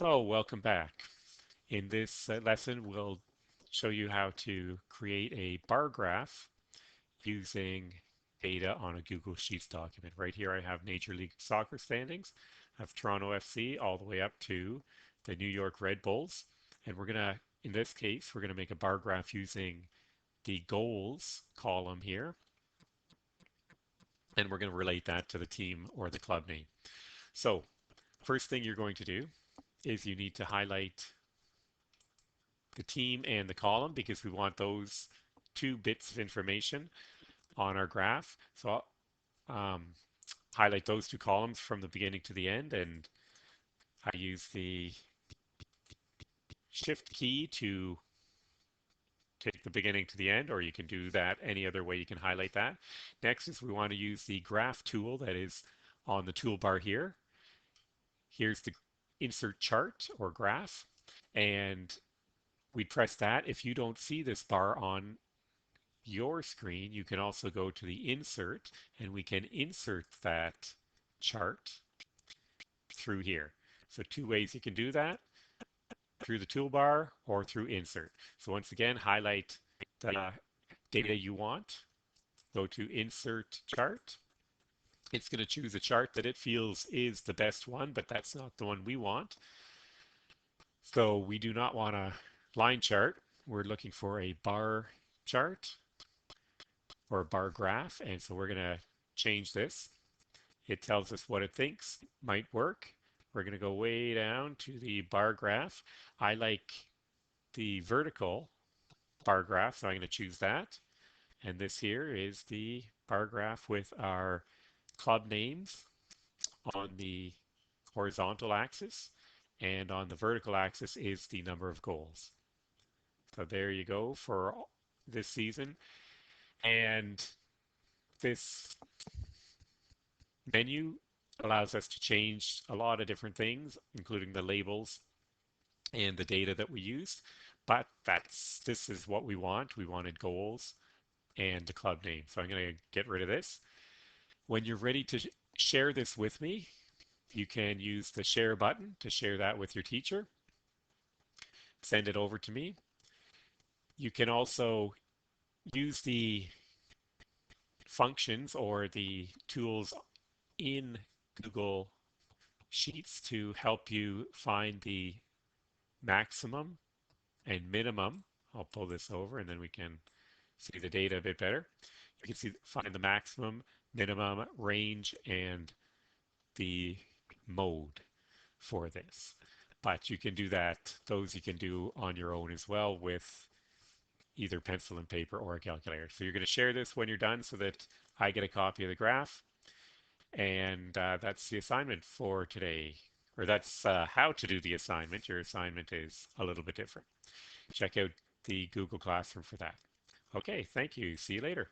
So welcome back. In this lesson, we'll show you how to create a bar graph using data on a Google Sheets document. Right here, I have Major League Soccer standings. I have Toronto FC all the way up to the New York Red Bulls. And we're going to, in this case, we're going to make a bar graph using the goals column here. And we're going to relate that to the team or the club name. So first thing you're going to do is you need to highlight the team and the column because we want those two bits of information on our graph. So um, highlight those two columns from the beginning to the end, and I use the shift key to take the beginning to the end, or you can do that any other way you can highlight that. Next is we want to use the graph tool that is on the toolbar here. Here's the insert chart or graph, and we press that. If you don't see this bar on your screen, you can also go to the insert and we can insert that chart through here. So two ways you can do that, through the toolbar or through insert. So once again, highlight the data you want, go to insert chart. It's going to choose a chart that it feels is the best one, but that's not the one we want. So we do not want a line chart. We're looking for a bar chart or a bar graph. And so we're going to change this. It tells us what it thinks might work. We're going to go way down to the bar graph. I like the vertical bar graph, so I'm going to choose that. And this here is the bar graph with our club names on the horizontal axis, and on the vertical axis is the number of goals. So there you go for this season. And this menu allows us to change a lot of different things, including the labels and the data that we used. But this is what we want. We wanted goals and the club name. So I'm going to get rid of this. When you're ready to share this with me, you can use the share button to share that with your teacher. Send it over to me. You can also use the functions or the tools in Google Sheets to help you find the maximum and minimum. I'll pull this over and then we can see the data a bit better. You can see find the maximum, minimum, range, and the mode for this. But you can do that, those you can do on your own as well with either pencil and paper or a calculator. So you're going to share this when you're done so that I get a copy of the graph. And that's the assignment for today. Or that's how to do the assignment. Your assignment is a little bit different. Check out the Google Classroom for that. Okay, thank you. See you later.